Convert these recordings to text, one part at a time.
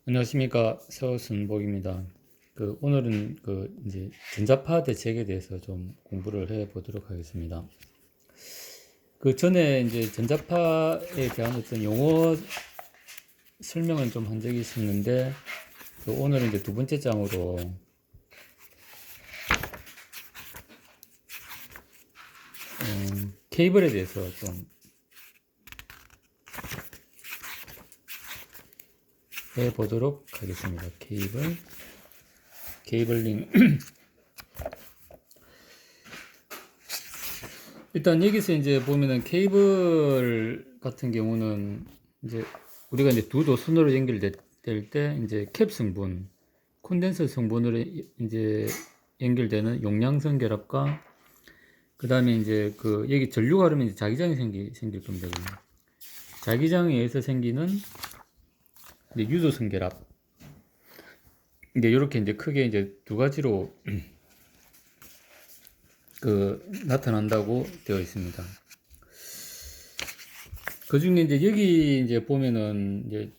안녕하십니까, 서순복입니다. 오늘은 이제 전자파 대책에 대해서 좀 공부를 해 보도록 하겠습니다. 전에 이제 전자파에 대한 어떤 용어 설명을 좀 한 적이 있었는데, 오늘은 이제 두 번째 장으로 케이블에 대해서 좀 해 보도록 하겠습니다. 케이블링. 일단 여기서 이제 보면은 케이블 같은 경우는 이제 우리가 이제 두 도선으로 연결될 때 이제 캡 성분, 콘덴서 성분으로 이제 연결되는 용량선 결합과 그 다음에 이제 여기 전류가 흐르면 이제 자기장이 생길 겁니다. 자기장에 의해서 생기는 이제 유도선 결합. 이제 이렇게 이제 크게 이제 두 가지로 나타난다고 되어 있습니다. 그 중에 이제 여기 이제 보면은 이제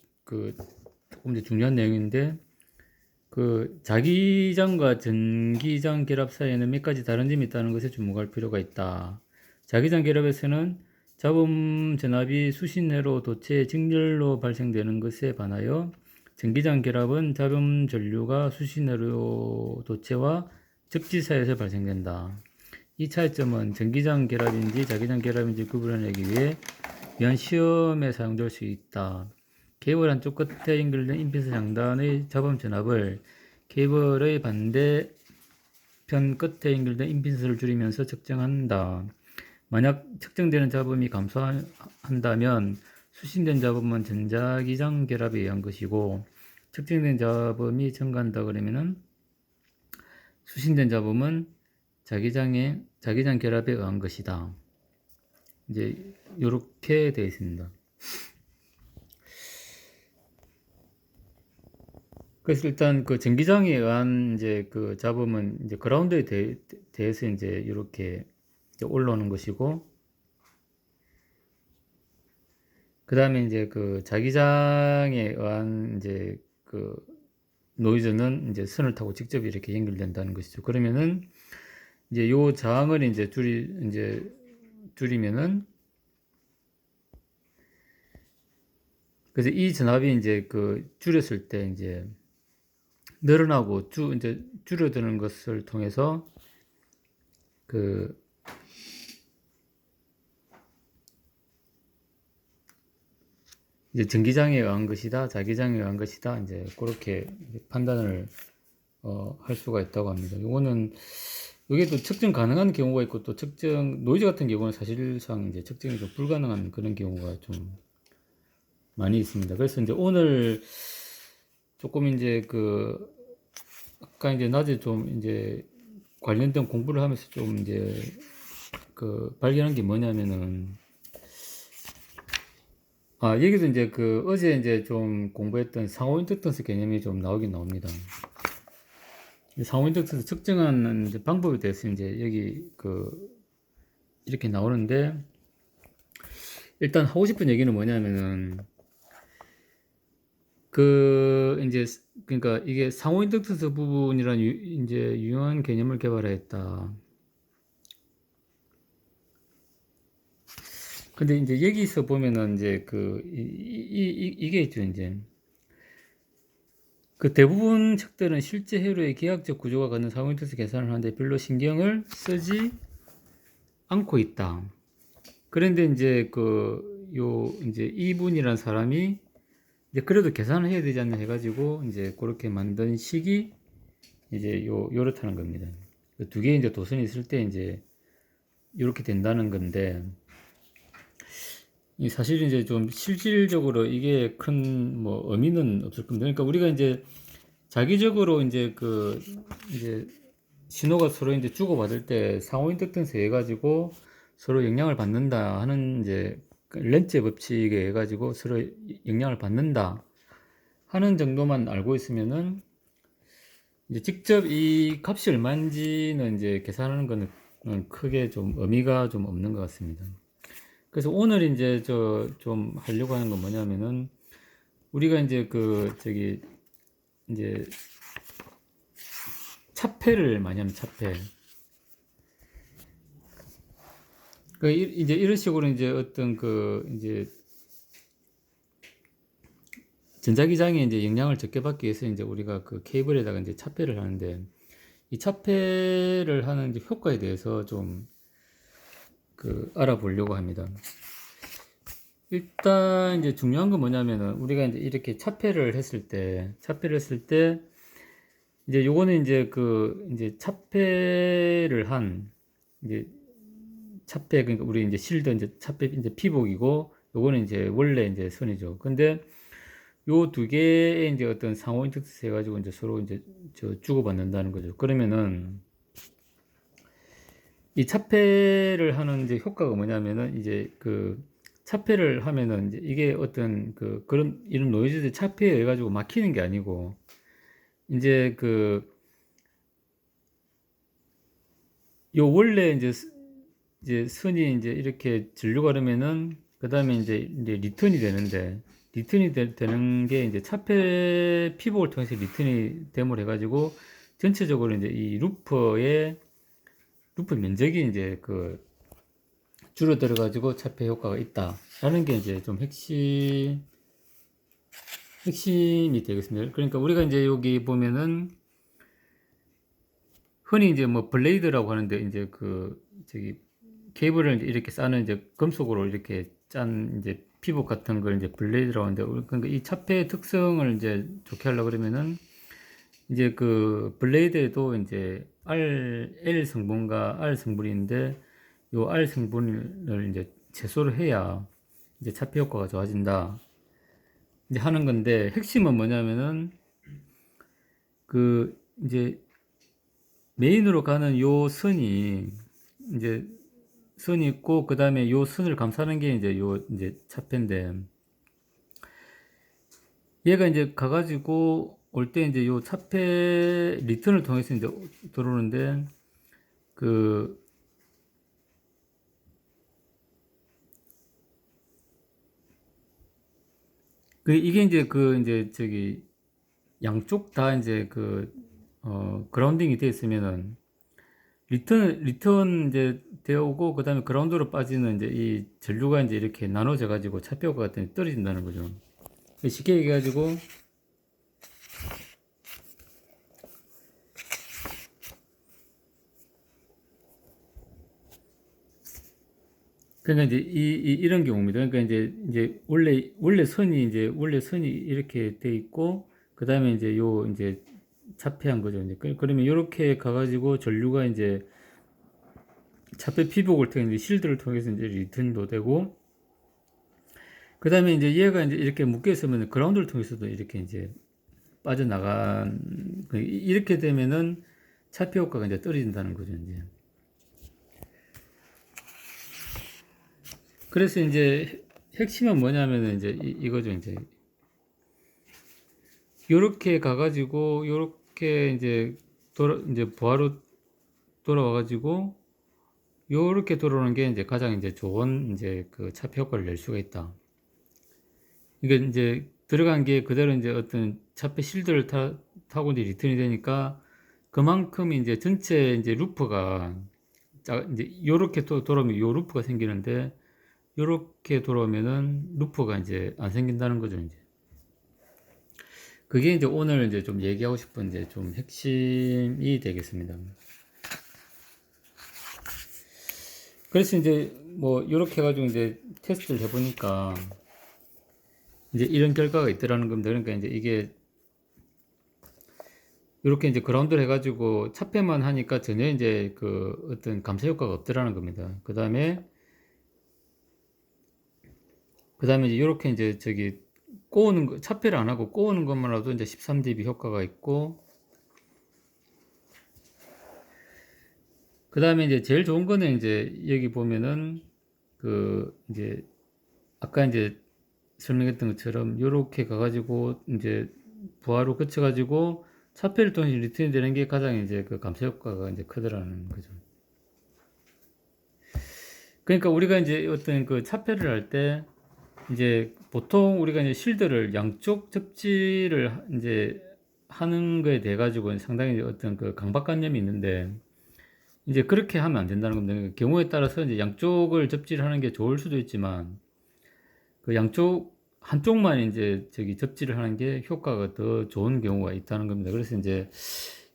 조금 이제 중요한 내용인데, 자기장과 전기장 결합 사이에는 몇 가지 다른 점이 있다는 것에 주목할 필요가 있다. 자기장 결합에서는 잡음 전압이 수신내로 도체 직렬로 발생되는 것에 반하여 전기장 결합은 잡음 전류가 수신내로 도체와 접지 사이에서 발생된다. 이 차이점은 전기장 결합인지 자기장 결합인지 구분하기 위한 시험에 사용될 수 있다. 케이블 한쪽 끝에 연결된 임피던스 장단의 잡음 전압을 케이블의 반대편 끝에 연결된 임피던스를 줄이면서 측정한다. 만약 측정되는 잡음이 감소한다면 수신된 잡음은 전자기장 결합에 의한 것이고, 측정된 잡음이 증가한다 그러면은 수신된 잡음은 자기장 결합에 의한 것이다. 이제 이렇게 되어 있습니다. 그래서 일단 전기장에 의한 이제 잡음은 이제 그라운드에 대해서 이제 이렇게 올라오는 것이고, 그 다음에 이제 자기장에 의한 이제 노이즈는 이제 선을 타고 직접 이렇게 연결된다는 것이죠. 그러면은 이제 요 저항을 이제 줄이면은, 그래서 이 전압이 이제 줄였을 때 이제 늘어나고 이제 줄어드는 것을 통해서 이제 전기장에 의한 것이다, 자기장에 의한 것이다, 이제 그렇게 판단을 할 수가 있다고 합니다. 이거는 이게 또 측정 가능한 경우가 있고, 또 노이즈 같은 경우는 사실상 이제 측정이 좀 불가능한 그런 경우가 좀 많이 있습니다. 그래서 이제 오늘 조금 이제 아까 이제 낮에 좀 이제 관련된 공부를 하면서 좀 이제 발견한 게 뭐냐면은, 여기도 이제 어제 이제 좀 공부했던 상호 인덕턴스 개념이 좀 나오긴 나옵니다. 상호 인덕턴스 측정하는 이제 방법에 대해서 이제 여기 이렇게 나오는데, 일단 하고 싶은 얘기는 뭐냐면은, 이제 그러니까 이게 상호 인덕턴스 부분이란 이제 유용한 개념을 개발했다. 근데 이제 여기서 보면은 이제 이게 있죠. 이제 대부분 책들은 실제 회로의 기하학적 구조가 갖는 상호 인덕턴스 계산을 하는데 별로 신경을 쓰지 않고 있다. 그런데 이제 이제 이분이란 사람이 이제 그래도 계산을 해야 되지 않나 해가지고 이제 그렇게 만든 식이 이제 요렇다는 겁니다. 두 개의 이제 도선이 있을 때 이제 이렇게 된다는 건데, 사실 이제 좀 실질적으로 이게 큰 뭐 의미는 없을 겁니다. 그러니까 우리가 이제 자기적으로 이제 이제 신호가 서로 이제 주고받을 때 상호 인덕턴스 해가지고 서로 영향을 받는다 하는 이제 렌츠의 법칙에 의해 가지고 서로 영향을 받는다 하는 정도만 알고 있으면은, 이제 직접 이 값이 얼마인지는 이제 계산하는 거는 크게 좀 의미가 좀 없는 것 같습니다. 그래서 오늘 이제 좀 하려고 하는 건 뭐냐면은, 우리가 이제 이제 차폐를 많이 하면 차폐. 이제 이런 식으로 이제 어떤 이제 전자기장에 이제 영향을 적게 받기 위해서 이제 우리가 케이블에다가 이제 차폐를 하는데, 이 차폐를 하는 이제 효과에 대해서 좀 알아보려고 합니다. 일단 이제 중요한 건 뭐냐면은, 우리가 이제 이렇게 차폐를 했을 때 이제 요거는 이제 이제 차폐를 한 이제 차폐, 그러니까 우리 이제 실드 이제 차폐 이제 피복이고, 요거는 이제 원래 이제 선이죠. 근데 요 두 개의 이제 어떤 상호 인터섹스 해가지고 이제 서로 이제 주고받는다는 거죠. 그러면은 이 차폐를 하는 이제 효과가 뭐냐면은, 이제 차폐를 하면은 이제 이게 어떤 그런 이런 노이즈들 차폐해 가지고 막히는 게 아니고, 이제 요 원래 이제 선이 이제 이렇게 전류가 그러면은 그 다음에 이제 리턴이 되는데, 되는 게 이제 차폐 피복을 통해서 리턴이 됨을 해가지고 전체적으로 이제 이 루프 면적이 이제 줄어들어 가지고 차폐 효과가 있다라는 게 이제 좀 핵심이 되겠습니다. 그러니까 우리가 이제 여기 보면은 흔히 이제 뭐 블레이드라고 하는데, 이제 저기 케이블을 이렇게 싸는 이제 금속으로 이렇게 짠 이제 피복 같은 걸 이제 블레이드라고 하는데, 그러니까 이 차폐의 특성을 이제 좋게 하려고 그러면은 이제 블레이드에도 이제 L 성분과 R 성분이 있는데, 요 R 성분을 이제 채소를 해야 이제 차폐 효과가 좋아진다 이제 하는 건데, 핵심은 뭐냐면은 이제 메인으로 가는 요 선이 이제 선이 있고, 그 다음에 요 선을 감싸는 게 이제 요 이제 차폐인데, 얘가 이제 가가지고 올 때 이제 요 차폐 리턴을 통해서 이제 들어오는데, 그 이게 이제 이제 저기 양쪽 다 이제 그라운딩이 되어 있으면은 리턴 이제 되어 오고, 그 다음에 그라운드로 빠지는 이제 이 전류가 이제 이렇게 나눠져 가지고 차폐 효과 같은 게 떨어진다는 거죠. 쉽게 얘기해가지고, 그러니까 이제 이런 경우입니다. 그러니까 이제 원래 선이 이렇게 돼 있고, 그 다음에 이제 이제 차폐한 거죠. 이제 그러면 이렇게 가가지고 전류가 이제 차폐 피복을 통해 이제 실드를 통해서 이제 리턴도 되고, 그 다음에 이제 얘가 이제 이렇게 묶여 있으면 그라운드를 통해서도 이렇게 이제 빠져나간, 이렇게 되면은 차폐 효과가 이제 떨어진다는 거죠. 이제. 그래서 이제 핵심은 뭐냐면은 이제 이거죠. 이제 요렇게 가가지고 요렇게 이제 이제 부하로 돌아와가지고 요렇게 돌아오는 게 이제 가장 이제 좋은 이제 차폐 효과를 낼 수가 있다. 이게 이제 들어간 게 그대로 이제 어떤 차폐 실드를 타고 이제 리턴이 되니까, 그만큼 이제 전체 이제 루프가 이제 요렇게 또 돌아오면 요 루프가 생기는데, 요렇게 돌아오면은 루프가 이제 안 생긴다는 거죠. 이제 그게 이제 오늘 이제 좀 얘기하고 싶은 이제 좀 핵심이 되겠습니다. 그래서 이제 뭐 이렇게 해가지고 이제 테스트를 해보니까 이제 이런 결과가 있더라는 겁니다. 그러니까 이제 이게 이렇게 이제 그라운드를 해가지고 차폐만 하니까 전혀 이제 어떤 감소 효과가 없더라는 겁니다. 그 다음에 이제 이렇게 이제 저기 꼬우는 거, 차폐를 안 하고 꼬우는 것만으로도 이제 13dB 효과가 있고, 그 다음에 이제 제일 좋은 거는 이제 여기 보면은 이제 아까 이제 설명했던 것처럼 요렇게 가가지고 이제 부하로 거쳐가지고 차폐를 통해서 리턴이 되는 게 가장 이제 감소 효과가 이제 크더라는 거죠. 그러니까 우리가 이제 어떤 차폐를 할 때 이제 보통 우리가 이제 실드를 양쪽 접지를 이제 하는 거에 대해 가지고 상당히 어떤 그 강박관념이 있는데 이제 그렇게 하면 안 된다는 겁니다. 그러니까 경우에 따라서 이제 양쪽을 접지를 게 좋을 수도 있지만 그 양쪽 한쪽만 이제 접지를 하는 게 효과가 더 좋은 경우가 있다는 겁니다. 그래서 이제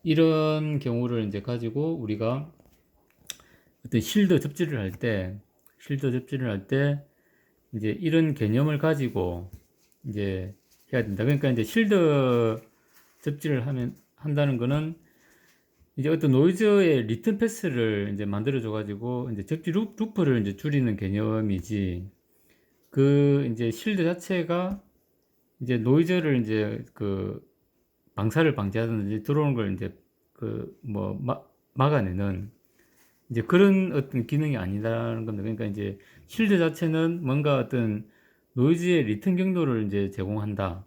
이런 경우를 이제 가지고 우리가 어떤 쉴드 접지를 할 때 이제 이런 개념을 가지고 이제 해야 된다. 그러니까 이제 쉴드 접지를 한다는 거는 이제 어떤 노이즈의 리턴 패스를 이제 만들어줘 가지고 이제 접지 루프를 이제 줄이는 개념이지, 그 이제 쉴드 자체가 이제 노이즈를 이제 그 방사를 방지하든지 들어오는 걸 이제 그 뭐 막아내는 이제 그런 어떤 기능이 아니라는 겁니다. 그러니까 이제 쉴드 자체는 뭔가 어떤 노이즈의 리턴 경로를 이제 제공한다.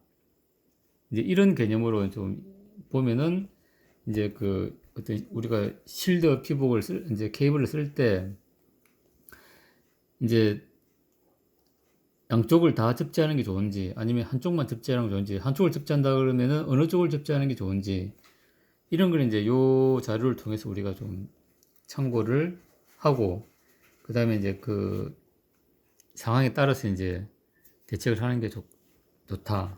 이제 이런 개념으로 좀 보면은 이제 그 어떤 우리가 쉴드 피복을 이제 케이블을 쓸 때 이제 양쪽을 다 접지하는 게 좋은지 아니면 한쪽만 접지하는 게 좋은지, 한쪽을 접지한다 그러면은 어느 쪽을 접지하는 게 좋은지, 이런 걸 이제 요 자료를 통해서 우리가 좀 참고를 하고 그 다음에 이제 그 상황에 따라서 이제 대책을 하는 게 좋다.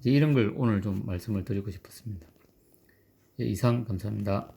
이제 이런 걸 오늘 좀 말씀을 드리고 싶었습니다. 예, 이상 감사합니다.